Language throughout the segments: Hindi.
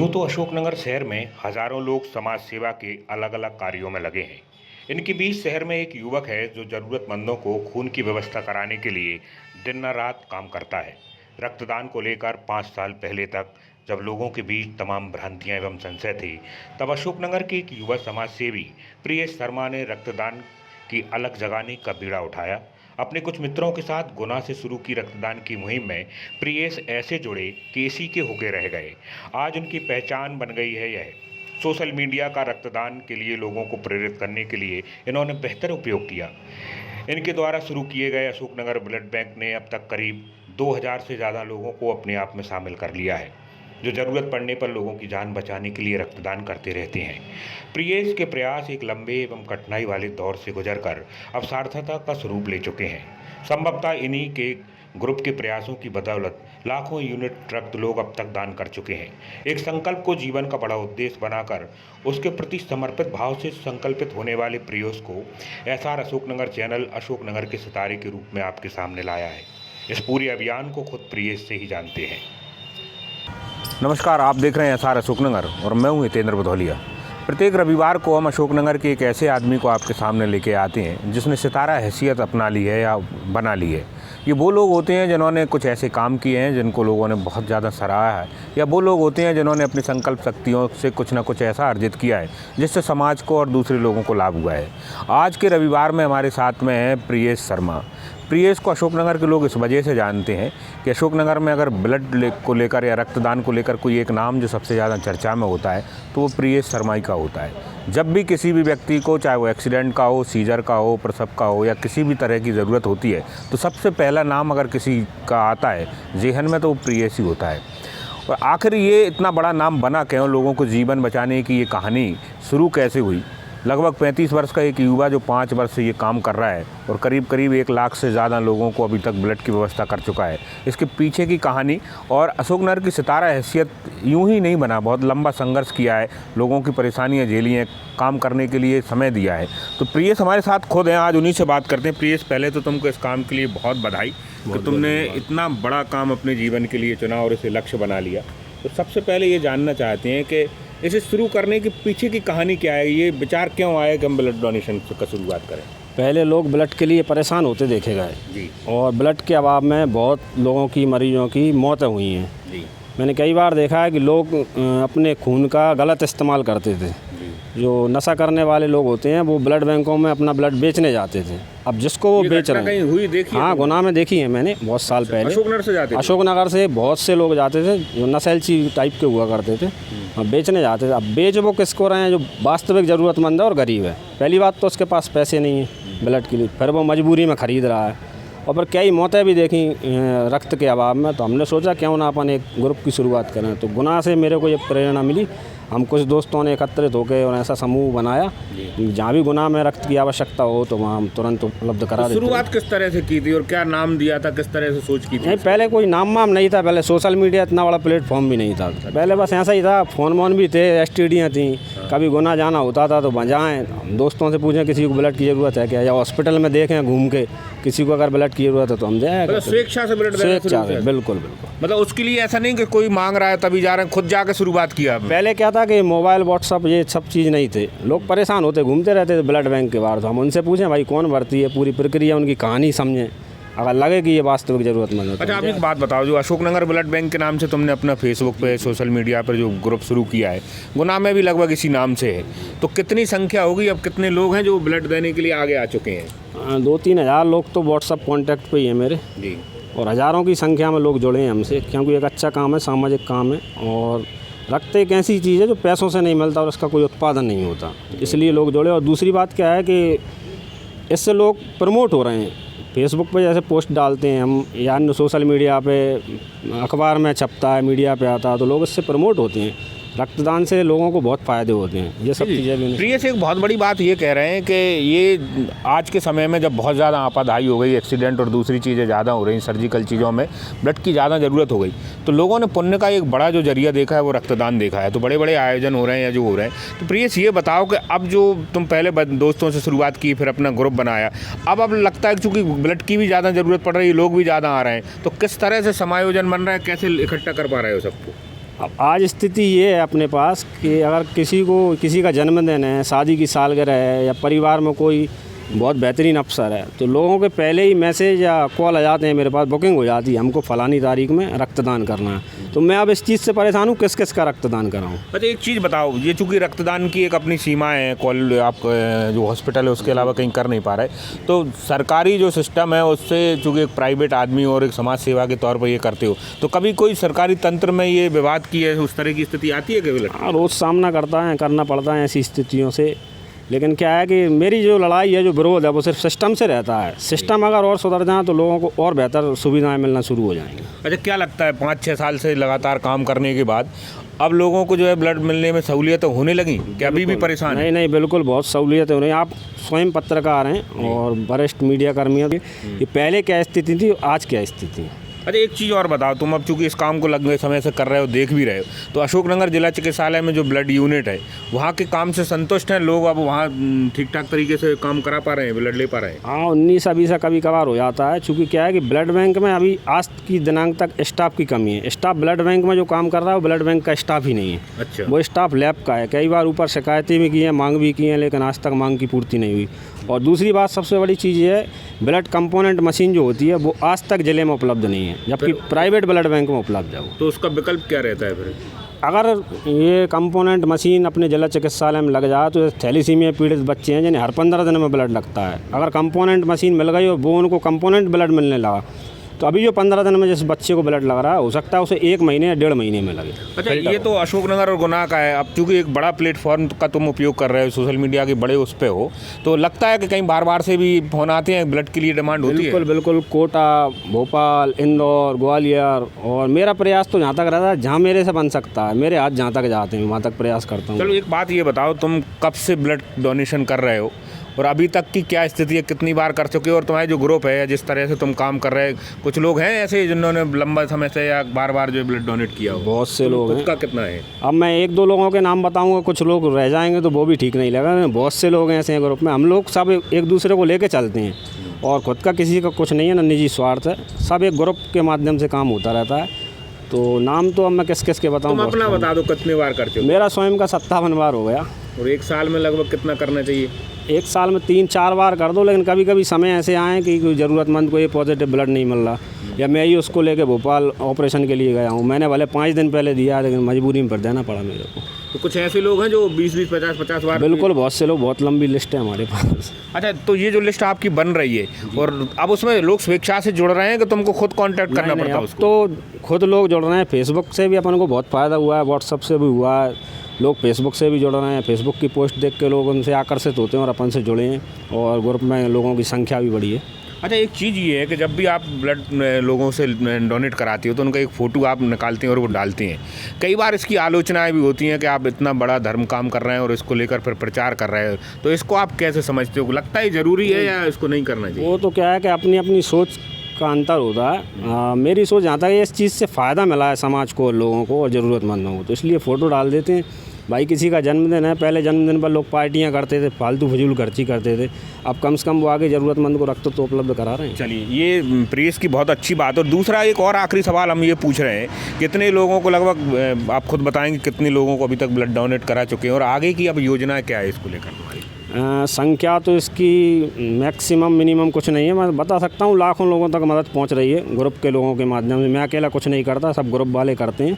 यूं तो अशोकनगर शहर में हजारों लोग समाज सेवा के अलग अलग कार्यों में लगे हैं। इनके बीच शहर में एक युवक है जो जरूरतमंदों को खून की व्यवस्था कराने के लिए दिन न रात काम करता है। रक्तदान को लेकर 5 साल पहले तक जब लोगों के बीच तमाम भ्रांतियां एवं संशय थे, तब अशोकनगर के एक युवा समाज सेवी प्रियेश शर्मा ने रक्तदान की अलग जगाने का बीड़ा उठाया। अपने कुछ मित्रों के साथ गुना से शुरू की रक्तदान की मुहिम में प्रियेश ऐसे जुड़े कि इसी के होके रह गए। आज उनकी पहचान बन गई है यह सोशल मीडिया का। रक्तदान के लिए लोगों को प्रेरित करने के लिए इन्होंने बेहतर उपयोग किया। इनके द्वारा शुरू किए गए अशोकनगर ब्लड बैंक ने अब तक करीब 2000 से ज़्यादा लोगों को अपने आप में शामिल कर लिया है, जो ज़रूरत पड़ने पर लोगों की जान बचाने के लिए रक्तदान करते रहते हैं। प्रियेश के प्रयास एक लंबे एवं कठिनाई वाले दौर से गुजरकर अब सार्थकता का स्वरूप ले चुके हैं। संभवतः इन्हीं के ग्रुप के प्रयासों की बदौलत लाखों यूनिट रक्त लोग अब तक दान कर चुके हैं। एक संकल्प को जीवन का बड़ा उद्देश्य बनाकर उसके प्रति समर्पित भाव से संकल्पित होने वाले प्रियेश को एसआर अशोकनगर चैनल अशोकनगर के सितारे के रूप में आपके सामने लाया है। इस पूरे अभियान को खुद प्रियेश से ही जानते हैं। नमस्कार, आप देख रहे हैं एसआर अशोकनगर और मैं हूं हितेंद्र भदौलिया। प्रत्येक रविवार को हम अशोकनगर के एक ऐसे आदमी को आपके सामने लेके आते हैं जिसने सितारा हैसियत अपना ली है या बना ली है। ये वो लोग होते हैं जिन्होंने कुछ ऐसे काम किए हैं जिनको लोगों ने बहुत ज़्यादा सराहा है, या वो लोग होते हैं जिन्होंने अपनी संकल्प शक्तियों से कुछ ना कुछ ऐसा अर्जित किया है जिससे समाज को और दूसरे लोगों को लाभ हुआ है। आज के रविवार में हमारे साथ में है प्रियेश शर्मा। प्रियेश को अशोकनगर के लोग इस वजह से जानते हैं कि अशोकनगर में अगर ब्लड को लेकर या रक्तदान को लेकर कोई एक नाम जो सबसे ज़्यादा चर्चा में होता है तो वो प्रियेश शर्मा ही का होता है। जब भी किसी भी व्यक्ति को, चाहे वो एक्सीडेंट का हो, सीजर का हो, प्रसव का हो या किसी भी तरह की ज़रूरत होती है, तो सबसे पहला नाम अगर किसी का आता है जेहन में तो वो प्रियेश ही होता है। और आखिर ये इतना बड़ा नाम बना क्यों, लोगों को जीवन बचाने की ये कहानी शुरू कैसे हुई? लगभग 35 वर्ष का एक युवा जो 5 वर्ष से ये काम कर रहा है और करीब 1 लाख से ज़्यादा लोगों को अभी तक ब्लड की व्यवस्था कर चुका है। इसके पीछे की कहानी और अशोकनगर की सितारा हैसियत यूं ही नहीं बना, बहुत लंबा संघर्ष किया है, लोगों की परेशानियां झेली हैं, काम करने के लिए समय दिया है। तो प्रियेश हमारे साथ खुद हैं, आज उन्हीं से बात करते हैं। प्रियेश, पहले तो तुमको इस काम के लिए बहुत बधाई कि तुमने इतना बड़ा काम अपने जीवन के लिए चुना और इसे लक्ष्य बना लिया। तो सबसे पहले ये जानना चाहते हैं कि इसे शुरू करने के पीछे की कहानी क्या है? ये विचार क्यों आया कि हम ब्लड डोनेशन का शुरुआत करें? पहले लोग ब्लड के लिए परेशान होते देखे गए जी, और ब्लड के अभाव में बहुत लोगों की, मरीजों की मौतें हुई हैं जी, मैंने कई बार देखा है कि लोग अपने खून का गलत इस्तेमाल करते थे। जी। जो नशा करने वाले लोग होते हैं वो ब्लड बैंकों में अपना ब्लड बेचने जाते थे। अब जिसको वो बेच रहे हैं, हुई देखी? हाँ, गुना में देखी है मैंने बहुत साल पहले। अशोकनगर से जाते थे? अशोकनगर से बहुत से लोग जाते थे जो नशेलची टाइप के हुआ करते थे और बेचने जाते थे। अब बेच वो किसको रहे हैं? जो वास्तविक ज़रूरतमंद है और गरीब है। पहली बात तो उसके पास पैसे नहीं है ब्लड के लिए, फिर वो मजबूरी में ख़रीद रहा है। और फिर कई मौतें भी देखी रक्त के अभाव में। तो हमने सोचा क्यों ना अपन एक ग्रुप की शुरुआत करें। तो गुना से मेरे को ये प्रेरणा मिली। हम कुछ दोस्तों ने एकत्रित होकर और ऐसा समूह बनाया, जहाँ भी गुना में रक्त की आवश्यकता हो तो वहाँ हम तुरंत उपलब्ध करा देते। शुरुआत किस तरह से की थी और क्या नाम दिया था, किस तरह से सोच की थी? नहीं, पहले कोई नाम वाम नहीं था। पहले सोशल मीडिया इतना बड़ा प्लेटफॉर्म भी नहीं था। पहले बस ऐसा ही था, फ़ोन वोन भी थे, एसटीडियाँ थी। कभी गुना जाना होता था तो बजाएँ, दोस्तों से पूछें किसी को ब्लड की ज़रूरत है क्या, या हॉस्पिटल में देखें घूम के किसी को अगर ब्लड की ज़रूरत है तो हम जाएँ। स्वेच्छा से ब्लड देना? स्वेच्छा से, बिल्कुल। मतलब उसके लिए ऐसा नहीं कि कोई मांग रहा है तभी जा रहे हैं, खुद जाकर शुरुआत किया? पहले क्या था कि मोबाइल, व्हाट्सअप ये सब चीज़ नहीं थे। लोग परेशान होते, घूमते रहते थे ब्लड बैंक के बाहर। तो हम उनसे पूछें भाई कौन भर्ती है, पूरी प्रक्रिया उनकी कहानी समझें, अगर लगे कि ये वास्तविक ज़रूरतमंद है। अच्छा, आप एक बात बताओ, जो अशोकनगर ब्लड बैंक के नाम से तुमने अपना फेसबुक पे, सोशल मीडिया पर जो ग्रुप शुरू किया है, गुना में भी लगभग इसी नाम से है, तो कितनी संख्या होगी? अब कितने लोग हैं जो ब्लड देने के लिए आगे आ चुके हैं? 2-3 हज़ार लोग तो व्हाट्सअप कॉन्टैक्ट पे ही है मेरे जी, और हज़ारों की संख्या में लोग जुड़े हैं हमसे, क्योंकि एक अच्छा काम है, सामाजिक काम है। और रक्त एक ऐसी चीज़ है जो पैसों से नहीं मिलता और उसका कोई उत्पादन नहीं होता, इसलिए लोग जुड़े। और दूसरी बात क्या है कि इससे लोग प्रमोट हो रहे हैं। फेसबुक पे जैसे पोस्ट डालते हैं हम, या अन्य सोशल मीडिया पे, अखबार में छपता है, मीडिया पे आता है, तो लोग इससे प्रमोट होते हैं। रक्तदान से लोगों को बहुत फ़ायदे होते हैं। ये सब चीज़ें भी। प्रियेश, एक बहुत बड़ी बात ये कह रहे हैं कि ये आज के समय में जब बहुत ज़्यादा आपाधाई हो गई, एक्सीडेंट और दूसरी चीज़ें ज़्यादा हो रही, सर्जिकल चीज़ों में ब्लड की ज़्यादा ज़रूरत हो गई, तो लोगों ने पुण्य का एक बड़ा जो जरिया देखा है वो रक्तदान देखा है। तो बड़े बड़े आयोजन हो रहे हैं या जो हो रहे हैं। तो प्रियेश, ये बताओ कि अब जो तुम पहले दोस्तों से शुरुआत की, फिर अपना ग्रुप बनाया, अब लगता है कि चूँकि ब्लड की भी ज़्यादा ज़रूरत पड़ रही है, लोग भी ज़्यादा आ रहे हैं, तो किस तरह से समायोजन बन रहा है, कैसे इकट्ठा कर पा रहे हो सबको? अब आज स्थिति ये है अपने पास कि अगर किसी का जन्मदिन है, शादी की सालगिरह है या परिवार में कोई बहुत बेहतरीन अफसर है, तो लोगों के पहले ही मैसेज या कॉल आ जाते हैं मेरे पास, बुकिंग हो जाती है, हमको फ़लानी तारीख में रक्तदान करना है। तो मैं अब इस चीज़ से परेशान हूँ, किस किस का रक्तदान कराऊँ। अच्छा, एक चीज़ बताओ, ये चूँकि रक्तदान की एक अपनी सीमाएँ हैं, कॉल आप जो हॉस्पिटल है उसके अलावा कहीं कर नहीं पा रहे, तो सरकारी जो सिस्टम है उससे चूँकि एक प्राइवेट आदमी और एक समाज सेवा के तौर पर ये करते हो, तो कभी कोई सरकारी तंत्र में ये विवाद की है, उस तरह की स्थिति आती है केवल? हाँ, रोज़ सामना करना पड़ता है ऐसी स्थितियों से, लेकिन क्या है कि मेरी जो लड़ाई है, जो विरोध है, वो सिर्फ सिस्टम से रहता है। सिस्टम अगर और सुधर जाए तो लोगों को और बेहतर सुविधाएं मिलना शुरू हो जाएंगी। अच्छा, क्या लगता है 5-6 साल से लगातार काम करने के बाद अब लोगों को जो है ब्लड मिलने में सहूलियत होने लगी, क्या अभी भी परेशान है? नहीं, बिल्कुल बहुत सहूलियत है उन्हें। आप स्वयं पत्रकार हैं और वरिष्ठ मीडिया कर्मी हैं, ये पहले क्या स्थिति थी, आज क्या स्थिति है। अच्छा, एक चीज़ और बताओ, तुम अब चूँकि इस काम को लंबे समय से कर रहे हो, देख भी रहे हो, तो अशोकनगर जिला चिकित्सालय में जो ब्लड यूनिट है, वहाँ के काम से संतुष्ट हैं लोग? अब वहाँ ठीक ठाक तरीके से काम करा पा रहे हैं, ब्लड ले पा रहे हैं? हाँ, 19-20 कभी कभार हो जाता है, चूँकि क्या है कि ब्लड बैंक में अभी आज की दिनांक तक स्टाफ की कमी है। स्टाफ ब्लड बैंक में जो काम कर रहा है वो ब्लड बैंक का स्टाफ ही नहीं है। अच्छा, वो स्टाफ लैब का है। कई बार ऊपर शिकायतें भी की हैं, मांग भी की हैं, लेकिन आज तक मांग की पूर्ति नहीं हुई। और दूसरी बात सबसे बड़ी चीज़ ये है, ब्लड कंपोनेंट मशीन जो होती है वो आज तक जिले में उपलब्ध नहीं है, जबकि प्राइवेट ब्लड बैंक में उपलब्ध है वो। तो उसका विकल्प क्या रहता है फिर? अगर ये कंपोनेंट मशीन अपने जिला चिकित्सालय में लग जाए तो थैलीसीमिया पीड़ित बच्चे हैं जिन्हें हर 15 दिन में ब्लड लगता है, अगर कंपोनेंट मशीन मिल गई और वो उनको कंपोनेंट ब्लड मिलने लगा, तो अभी जो 15 दिन में जिस बच्चे को ब्लड लग रहा है, हो सकता है उसे 1 महीने या 1.5 महीने में लगे। अच्छा, ये तो अशोकनगर और गुना का है। अब चूँकि एक बड़ा प्लेटफॉर्म का तुम उपयोग कर रहे हो, सोशल मीडिया के बड़े उस पे हो, तो लगता है कि कहीं बार से भी फ़ोन आते हैं, ब्लड के लिए डिमांड होती है? बिल्कुल। कोटा, भोपाल, इंदौर, ग्वालियर, और मेरा प्रयास तो जहाँ तक रहता है, जहाँ मेरे से बन सकता है, मेरे हाथ जहाँ तक जाते हैं वहाँ तक प्रयास करता हूँ। चलो, एक बात ये बताओ, तुम कब से ब्लड डोनेशन कर रहे हो और अभी तक की क्या स्थिति है, कितनी बार कर चुके हो? और तुम्हारे जो ग्रुप है, जिस तरह से तुम काम कर रहे हो, कुछ लोग हैं ऐसे जिन्होंने लंबा समय से या बार जो ब्लड डोनेट किया हो? बहुत से लोग हैं। उसका कितना है? अब मैं 1-2 लोगों के नाम बताऊंगा, कुछ लोग रह जाएंगे तो वो भी ठीक नहीं लगा। बहुत से लोग हैं ऐसे ग्रुप में, हम लोग सब एक दूसरे को लेके चलते हैं और खुद का किसी का कुछ नहीं है, ना निजी स्वार्थ है, सब एक ग्रुप के माध्यम से काम होता रहता है। तो नाम तो अब मैं किस के बताऊँ? तुम अपना बता दो, कितने बार कर चुके हो? मेरा स्वयं का 57 बार हो गया। और एक साल में लगभग कितना करना चाहिए? एक साल में 3-4 बार कर दो, लेकिन कभी कभी समय ऐसे आए कि कोई ज़रूरतमंद को ये पॉजिटिव ब्लड नहीं मिल रहा, या मैं ही उसको लेके भोपाल ऑपरेशन के लिए गया हूँ। मैंने भले 5 दिन पहले दिया, लेकिन मजबूरी में पर देना पड़ा मेरे को। तो कुछ ऐसे लोग हैं जो 20-20, 50-50 बार? बिल्कुल, बहुत से लोग, बहुत लंबी लिस्ट है हमारे पास। अच्छा, तो ये जो लिस्ट आपकी बन रही है, और अब उसमें लोग स्वेच्छा से जुड़ रहे हैं कि तुमको खुद कांटेक्ट करना पड़ता है उसको? तो खुद लोग जुड़ रहे हैं। फेसबुक से भी अपन को बहुत फ़ायदा हुआ है, व्हाट्सअप से भी हुआ है, लोग फेसबुक से भी जुड़ रहे हैं। फेसबुक की पोस्ट देख के लोग उनसे आकर्षित होते हैं और अपन से जुड़े हैं, और ग्रुप में लोगों की संख्या भी बढ़ी है। अच्छा, एक चीज़ ये है कि जब भी आप ब्लड लोगों से डोनेट कराती हो तो उनका एक फ़ोटो आप निकालते हैं और वो डालते हैं। कई बार इसकी आलोचनाएं भी होती हैं कि आप इतना बड़ा धर्म काम कर रहे हैं और इसको लेकर फिर प्रचार कर रहे हो, तो इसको आप कैसे समझते हो? लगता है ज़रूरी है या इसको नहीं करना चाहिए? वो तो क्या है कि अपनी अपनी सोच का अंतर होता है। मेरी सोच यहाँ तक है, इस चीज़ से फ़ायदा मिला है समाज को, लोगों को और ज़रूरतमंदों को, तो इसलिए फ़ोटो डाल देते हैं। भाई किसी का जन्मदिन है, पहले जन्मदिन पर लोग पार्टियां करते थे, फालतू फजूल खर्ची करते थे, अब कम से कम वो आगे ज़रूरतमंद को रक्त तो उपलब्ध करा रहे हैं। चलिए, ये प्रेस की बहुत अच्छी बात। और दूसरा एक और आखिरी सवाल हम ये पूछ रहे हैं, कितने लोगों को लगभग आप खुद बताएंगे कितने लोगों को अभी तक ब्लड डोनेट करा चुके हैं, और आगे की अब योजना क्या है इसको लेकर हमारी? संख्या तो इसकी मैक्सिमम मिनिमम कुछ नहीं है, मैं बता सकता हूँ लाखों लोगों तक मदद पहुँच रही है ग्रुप के लोगों के माध्यम से। मैं अकेला कुछ नहीं करता, सब ग्रुप वाले करते हैं।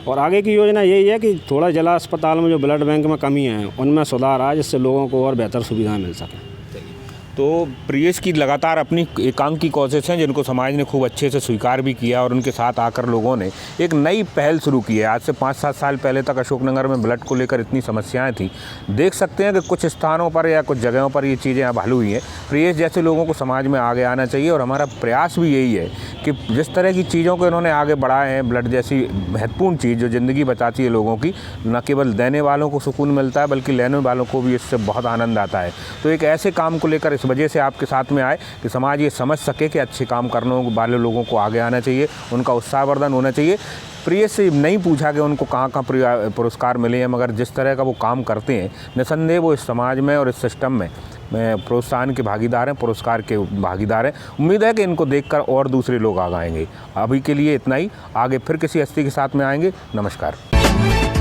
और आगे की योजना यही है कि थोड़ा जिला अस्पताल में जो ब्लड बैंक में कमी है उनमें सुधार आए, जिससे लोगों को और बेहतर सुविधाएं मिल सकें। तो प्रेस की लगातार अपनी एकांकी कोशिश हैं, जिनको समाज ने खूब अच्छे से स्वीकार भी किया, और उनके साथ आकर लोगों ने एक नई पहल शुरू की है। आज से 5-7 साल पहले तक अशोकनगर में ब्लड को लेकर इतनी समस्याएं थी। देख सकते हैं कि कुछ स्थानों पर या कुछ जगहों पर ये चीज़ें अब हल हुई हैं। प्रेस जैसे लोगों को समाज में आगे आना चाहिए, और हमारा प्रयास भी यही है कि जिस तरह की चीज़ों को इन्होंने आगे बढ़ाए हैं, ब्लड जैसी महत्वपूर्ण चीज़ जो ज़िंदगी बचाती है लोगों की, न केवल देने वालों को सुकून मिलता है बल्कि लेने वालों को भी इससे बहुत आनंद आता है। तो एक ऐसे काम को लेकर इस वजह से आपके साथ में आए कि समाज ये समझ सके कि अच्छे काम करने वाले लोगों को आगे आना चाहिए, उनका उत्साहवर्धन होना चाहिए। प्रिय से नहीं पूछा कि उनको कहाँ कहाँ पुरस्कार मिले हैं, मगर जिस तरह का वो काम करते हैं निसंदेह वो इस समाज में और इस सिस्टम में प्रोत्साहन के भागीदार हैं, पुरस्कार के भागीदार हैं। उम्मीद है कि इनको देखकर और दूसरे लोग आगे आएंगे। अभी के लिए इतना ही, आगे फिर किसी हस्ती के साथ में आएंगे। नमस्कार।